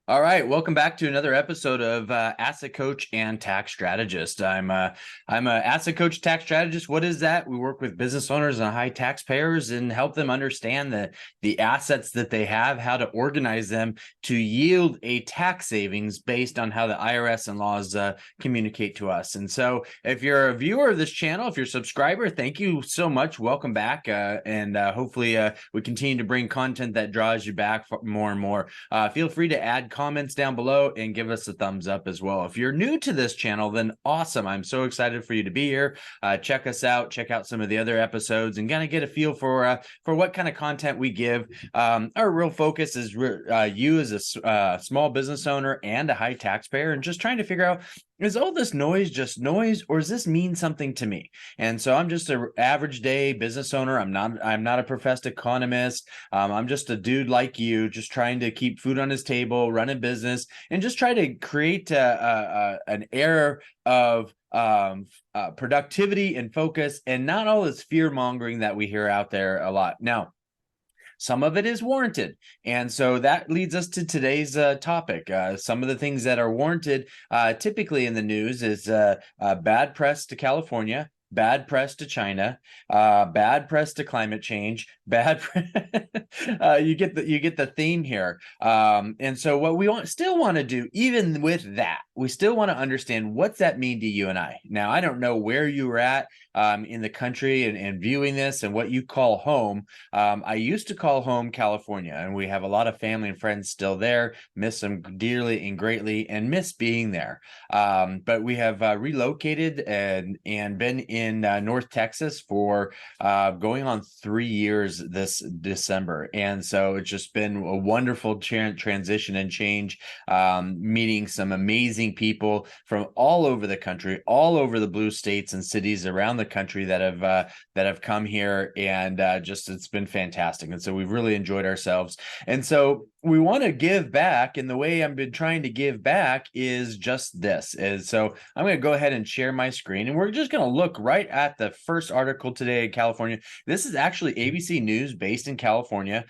All right, welcome back to another episode of Asset Coach and Tax Strategist. I'm a asset coach, tax strategist. What is that? We work with business owners and high taxpayers and help them understand the assets that they have, how to organize them to yield a tax savings based on how the IRS and laws communicate to us. And so, if you're a viewer of this channel, if you're a subscriber, thank you so much. Welcome back, and hopefully we continue to bring content that draws you back more and more. Feel free to add comments down below and give us a thumbs up as well. If you're new to this channel, then awesome. I'm so excited for you to be here. Check us out, check out some of the other episodes and kind of get a feel for what kind of content we give. Our real focus is you as a small business owner and a high taxpayer, and just trying to figure out, is all this noise just noise, or does this mean something to me? And so I'm just an average day business owner. I'm not a professed economist. I'm just a dude like you, just trying to keep food on his table, run a business, and just try to create an air of productivity and focus, and not all this fear mongering that we hear out there a lot. Now, some of it is warranted. And so that leads us to today's topic. Some of the things that are warranted typically in the news is bad press to California, bad press to China, bad press to climate change, bad. You get the theme here. And so what we still want to do, even with that, we still want to understand, what's that mean to you and I. Now, I don't know where you were at in the country and viewing this and what you call home. I used to call home California, and we have a lot of family and friends still there. Miss them dearly and greatly, and miss being there. But we have relocated and been in North Texas for going on 3 years this December. And so it's just been a wonderful transition and change, meeting some amazing people from all over the country, all over the blue states and cities around the country that have come here, and just it's been fantastic. And so we've really enjoyed ourselves. And so we want to give back, and the way I've been trying to give back is just this. Is so I'm going to go ahead and share my screen, and we're just going to look right at the first article today in California. This is actually ABC News based in California.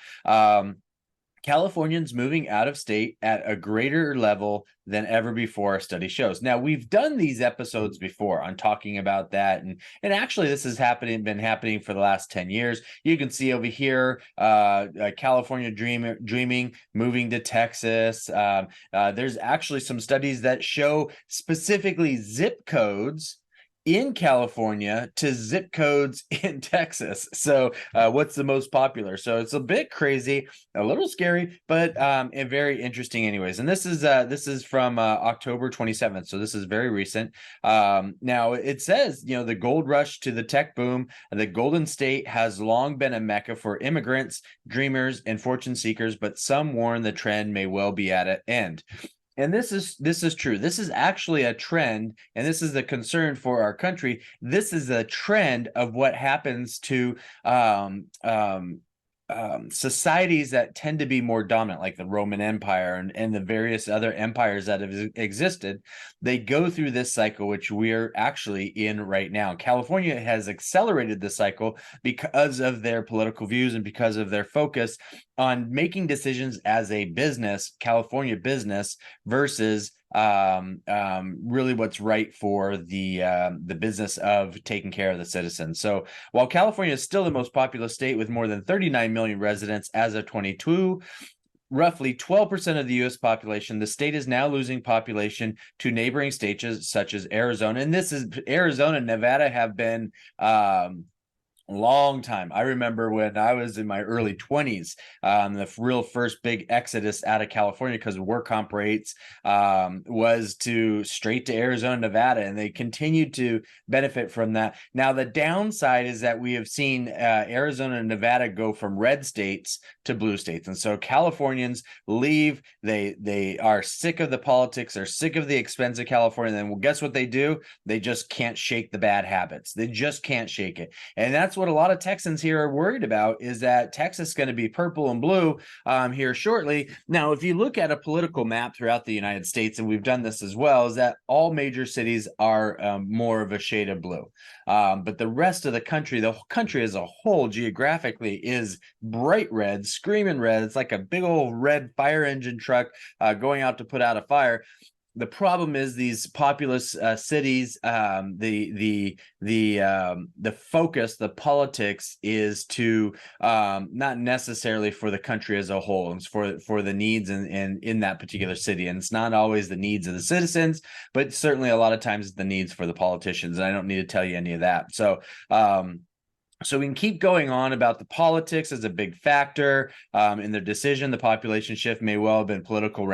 Californians moving out of state at a greater level than ever before, a study shows. Now, we've done these episodes before on talking about that, and actually this has been happening for the last 10 years. You can see over here, California dreaming, moving to Texas. There's actually some studies that show specifically zip codes in California to zip codes in Texas. So what's the most popular? So it's a bit crazy, a little scary, but and very interesting anyways. And this is from October 27th. So this is very recent. Now it says, the gold rush to the tech boom, the Golden State has long been a mecca for immigrants, dreamers, and fortune seekers, but some warn the trend may well be at an end. And this is true. This is actually a trend, and this is the concern for our country. This is a trend of what happens to societies that tend to be more dominant, like the Roman Empire and the various other empires that have existed. They go through this cycle, which we're actually in right now. California has accelerated the cycle because of their political views and because of their focus on making decisions as a business, California business, versus really what's right for the business of taking care of the citizens. So while California is still the most populous state with more than 39 million residents as of 22, roughly 12% of the U.S. population, the state is now losing population to neighboring states such as Arizona. And this is Arizona and Nevada have been long time. I remember when I was in my early 20s, the real first big exodus out of California because of work comp rates was to straight to Arizona, Nevada, and they continued to benefit from that. Now, the downside is that we have seen Arizona and Nevada go from red states to blue states. And so Californians leave. They are sick of the politics. They're sick of the expense of California. And then, well, guess what they do? They just can't shake the bad habits. They just can't shake it. And that's that's what a lot of Texans here are worried about, is that Texas is going to be purple and blue here shortly. Now, if you look at a political map throughout the United States, and we've done this as well, is that all major cities are more of a shade of blue. But the rest of the country as a whole geographically is bright red, screaming red. It's like a big old red fire engine truck going out to put out a fire. The problem is these populous cities, the focus, the politics is to not necessarily for the country as a whole. It's for the needs in that particular city, and it's not always the needs of the citizens, but certainly a lot of times the needs for the politicians. And I don't need to tell you any of that. So we can keep going on about the politics as a big factor in their decision. The population shift may have been political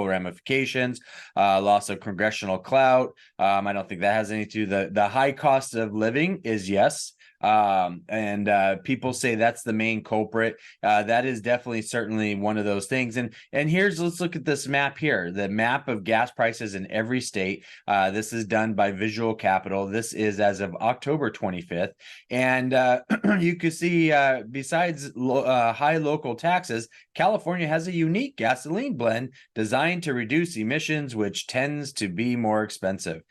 ramifications, loss of congressional clout. I don't think that has anything to do. The high cost of living is yes. And people say that's the main culprit. That is definitely certainly one of those things. And let's look at this map here, the map of gas prices in every state. This is done by Visual Capital. This is as of October 25th. And you can see besides high local taxes, California has a unique gasoline blend designed to reduce emissions, which tends to be more expensive.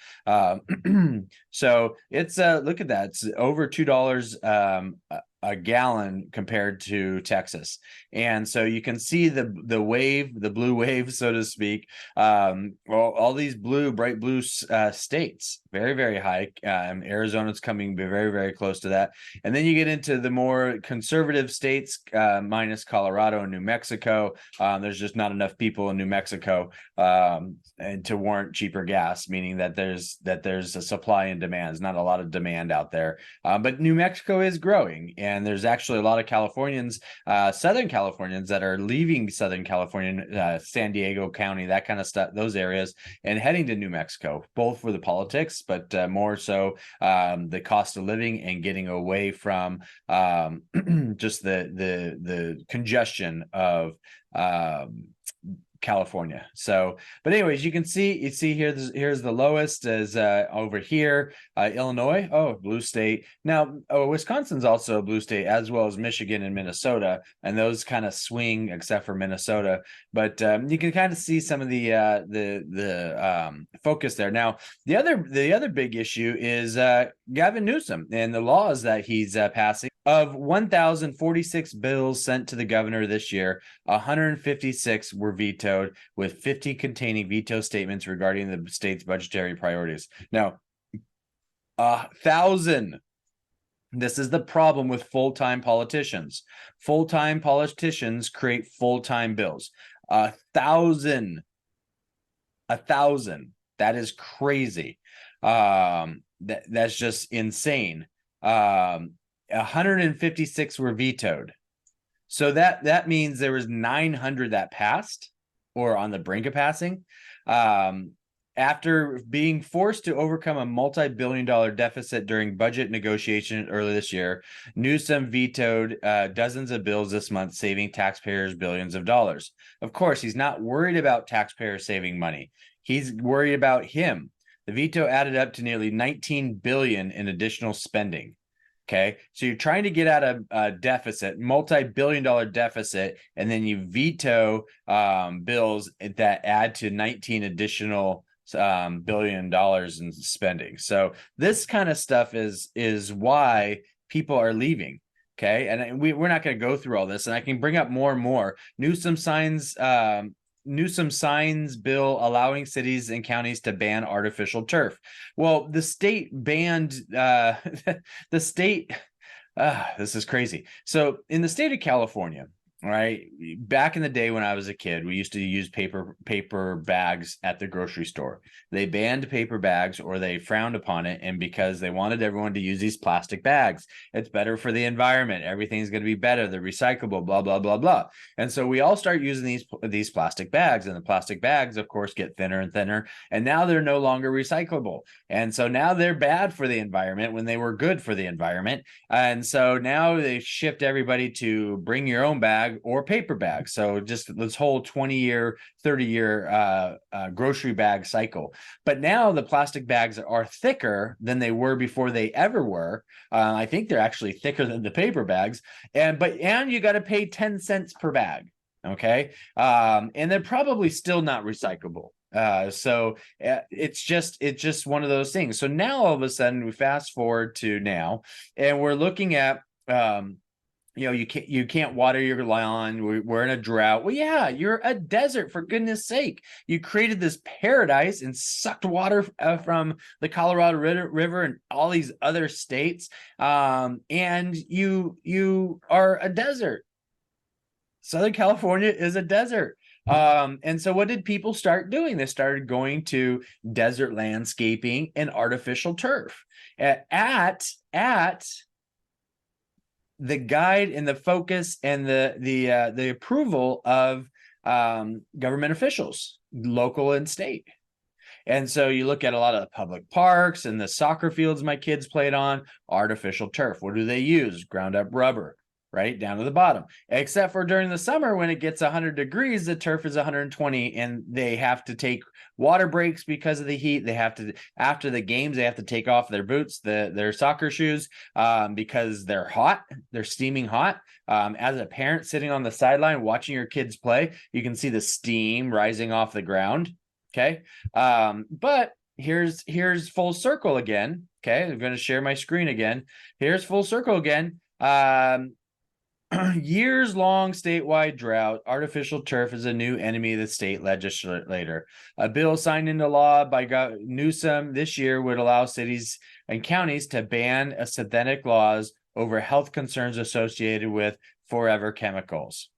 So it's look at that. It's over $2 a gallon compared to Texas. And so you can see the blue wave, so to speak. All these bright blue states, very, very high. Arizona's coming very, very close to that. And then you get into the more conservative states, minus Colorado and New Mexico. There's just not enough people in New Mexico and to warrant cheaper gas, meaning that there's a supply and demand. There's not a lot of demand out there. But New Mexico is growing, and there's actually a lot of Californians, Southern Californians, that are leaving Southern California, San Diego County, that kind of stuff, those areas, and heading to New Mexico, both for the politics, but more so the cost of living and getting away from just the congestion of California. So, but anyways, you see here, here's the lowest is over here, Illinois. Oh, blue state. Now, Wisconsin's also a blue state, as well as Michigan and Minnesota, and those kind of swing, except for Minnesota. But you can kind of see some of the focus there. Now, the other big issue is Gavin Newsom and the laws that he's passing. Of 1,046 bills sent to the governor this year, 156 were vetoed, with 50 containing veto statements regarding the state's budgetary priorities. Now, 1,000. This is the problem with full-time politicians. Full-time politicians create full-time bills. 1,000. 1,000. That is crazy. That's just insane. 156 were vetoed. So that means there was 900 that passed or on the brink of passing. After being forced to overcome a multi-billion-dollar deficit during budget negotiations early this year, Newsom vetoed dozens of bills this month, saving taxpayers billions of dollars. Of course, he's not worried about taxpayers saving money. He's worried about him. The veto added up to nearly $19 billion in additional spending. Okay, so you're trying to get out of a deficit, multi-billion-dollar deficit, and then you veto bills that add to 19 additional $1 billion in spending. So this kind of stuff is why people are leaving. Okay, and we're not going to go through all this, and I can bring up more and more. Newsom signs bill allowing cities and counties to ban artificial turf. Well, the state banned the state. This is crazy. So in the state of California, right, back in the day when I was a kid, we used to use paper bags at the grocery store. They banned paper bags, or they frowned upon it, and because they wanted everyone to use these plastic bags. It's better for the environment. Everything's going to be better. They're recyclable, blah, blah, blah, blah. And so we all start using these plastic bags, and the plastic bags, of course, get thinner and thinner, and now they're no longer recyclable. And so now they're bad for the environment when they were good for the environment. And so now they shift everybody to bring your own bag, bag or paper bag. So just this whole 20-year, 30-year grocery bag cycle. But now the plastic bags are thicker than they were before they ever were. I think they're actually thicker than the paper bags. And you got to pay 10 cents per bag. Okay. And they're probably still not recyclable. It's just one of those things. So now all of a sudden we fast forward to now, and we're looking at you can't water your lawn. We're in a drought. Well, yeah, you're a desert, for goodness sake. You created this paradise and sucked water from the Colorado River and all these other states, and you are a desert. Southern California is a desert. And so what did people start doing? They started going to desert landscaping and artificial turf at the guide and the focus and the approval of government officials, local and state. And so you look at a lot of the public parks and the soccer fields my kids played on, artificial turf. What do they use? Ground up rubber, right down to the bottom, except for during the summer when it gets 100 degrees, the turf is 120, and they have to take water breaks because of the heat. They have to, after the games, they have to take off their boots, their soccer shoes, because they're hot, they're steaming hot. As a parent sitting on the sideline watching your kids play, you can see the steam rising off the ground. Okay. But here's full circle again. Okay. I'm going to share my screen again. Here's full circle again. Years-long statewide drought. Artificial turf is a new enemy of the state legislature. A bill signed into law by Newsom this year would allow cities and counties to ban synthetic laws over health concerns associated with forever chemicals.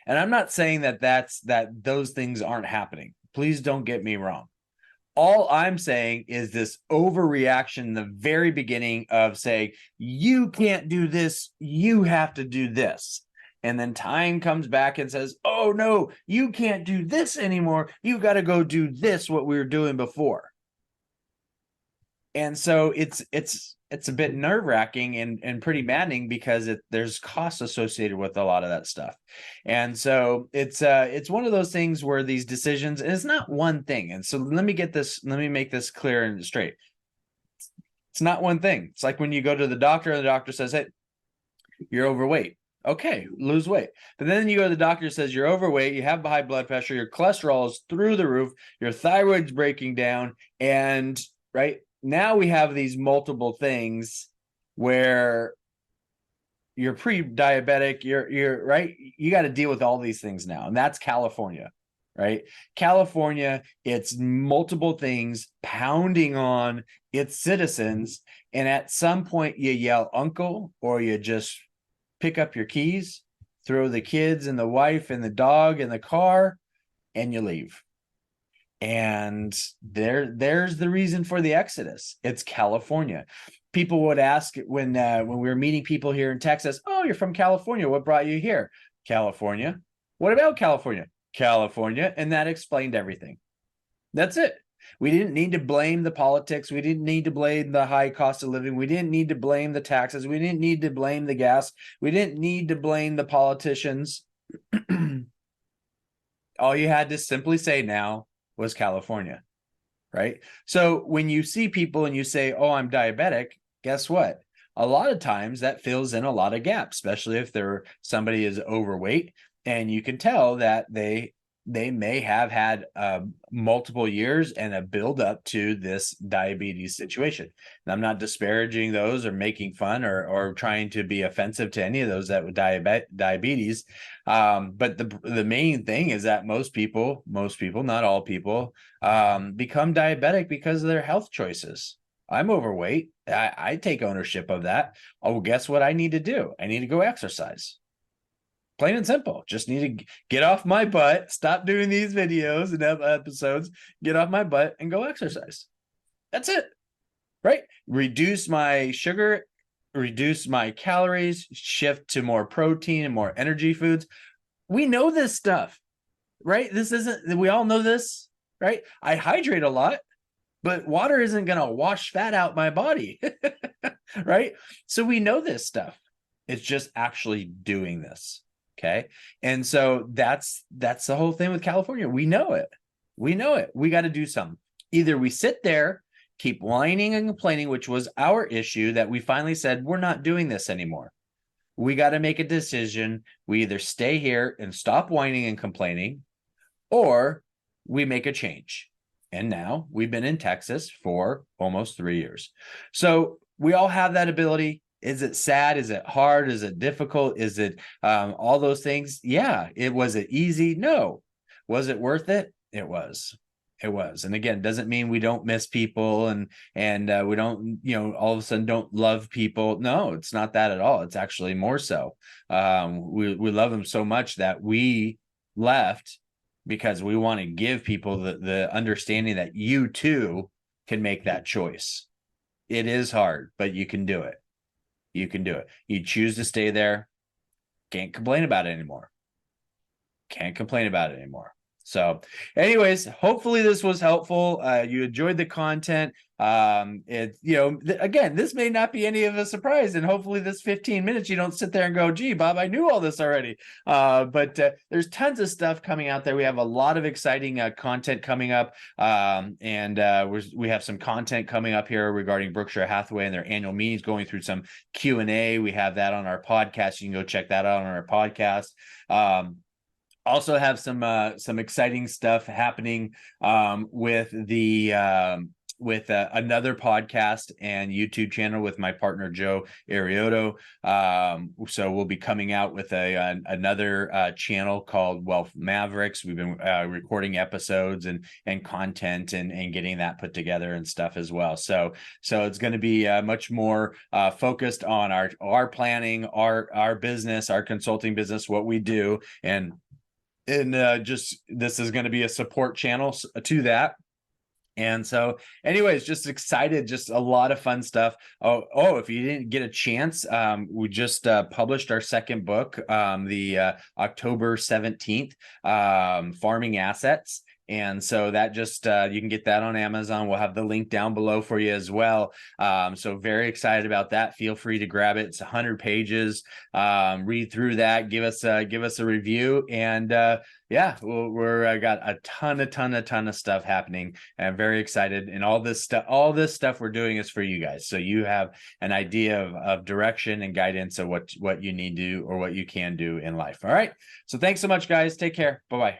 And I'm not saying that those things aren't happening. Please don't get me wrong. All I'm saying is this overreaction in the very beginning of saying, you can't do this, you have to do this. And then time comes back and says, oh no, you can't do this anymore. You got to go do this, what we were doing before. And so it's a bit nerve-wracking and pretty maddening, because there's costs associated with a lot of that stuff. And so it's one of those things where these decisions, and it's not one thing. And so let me make this clear and straight. It's not one thing. It's like when you go to the doctor and the doctor says, hey, you're overweight. Okay, lose weight. But then you go to the doctor, says you're overweight, you have high blood pressure, your cholesterol is through the roof, your thyroid's breaking down, and right now we have these multiple things where you're pre-diabetic, you're right, you got to deal with all these things now. And that's California, right? California, it's multiple things pounding on its citizens. And at some point you yell uncle, or you just pick up your keys, throw the kids and the wife and the dog in the car, and you leave. And there's the reason for the exodus. It's California. People would ask when we were meeting people here in Texas, oh, you're from California. What brought you here? California. What about California? California. And that explained everything. That's it. We didn't need to blame the politics. We didn't need to blame the high cost of living. We didn't need to blame the taxes. We didn't need to blame the gas. We didn't need to blame the politicians. All you had to simply say now was California, right? So when you see people and you say, oh, I'm diabetic, guess what? A lot of times that fills in a lot of gaps, especially if somebody is overweight, and you can tell that they may have had multiple years and a build up to this diabetes situation. And I'm not disparaging those or making fun or trying to be offensive to any of those that would diabetes. But the main thing is that most people, not all people, become diabetic because of their health choices. I'm overweight. I take ownership of that. Oh, guess what I need to do? I need to go exercise. Plain and simple. Just need to get off my butt, stop doing these videos and episodes, get off my butt and go exercise. That's it, right? Reduce my sugar, reduce my calories, shift to more protein and more energy foods. We know this stuff, right? We all know this, right? I hydrate a lot, but water isn't going to wash fat out my body, right? So we know this stuff. It's just actually doing this. Okay. And so that's the whole thing with California. We know it. We know it. We got to do something. Either we sit there, keep whining and complaining, which was our issue, that we finally said, we're not doing this anymore. We got to make a decision. We either stay here and stop whining and complaining, or we make a change. And now we've been in Texas for almost 3 years. So we all have that ability. Is it sad? Is it hard? Is it difficult? Is it all those things? Yeah. Was it easy? No. Was it worth it? It was. It was. And again, doesn't mean we don't miss people and we don't, all of a sudden don't love people. No, it's not that at all. It's actually more so. We love them so much that we left because we want to give people the understanding that you too can make that choice. It is hard, but you can do it. You can do it. You choose to stay there. Can't complain about it anymore. Can't complain about it anymore. So anyways, hopefully this was helpful. You enjoyed the content. Again, this may not be any of a surprise, and hopefully this 15 minutes, you don't sit there and go, gee, Bob, I knew all this already. But there's tons of stuff coming out there. We have a lot of exciting content coming up. We have some content coming up here regarding Berkshire Hathaway and their annual meetings, going through some Q&A. We have that on our podcast. You can go check that out on our podcast. Also have some exciting stuff happening with another podcast and YouTube channel with my partner Joe Arioto. So we'll be coming out with another channel called Wealth Mavericks. We've been recording episodes and content and getting that put together and stuff as well. So it's going to be much more focused on our planning, our business, our consulting business, what we do, and just this is going to be a support channel to that. And so anyways, just excited, just a lot of fun stuff. If you didn't get a chance, we just published our second book, the October 17th, Farming Assets. And so that just you can get that on Amazon. We'll have the link down below for you as well. So very excited about that. Feel free to grab it. It's 100 pages. Read through that. Give us a review. And we're got a ton of stuff happening. And I'm very excited. And all this stuff we're doing is for you guys. So you have an idea of direction and guidance of what you need to do or what you can do in life. All right. So thanks so much, guys. Take care. Bye-bye.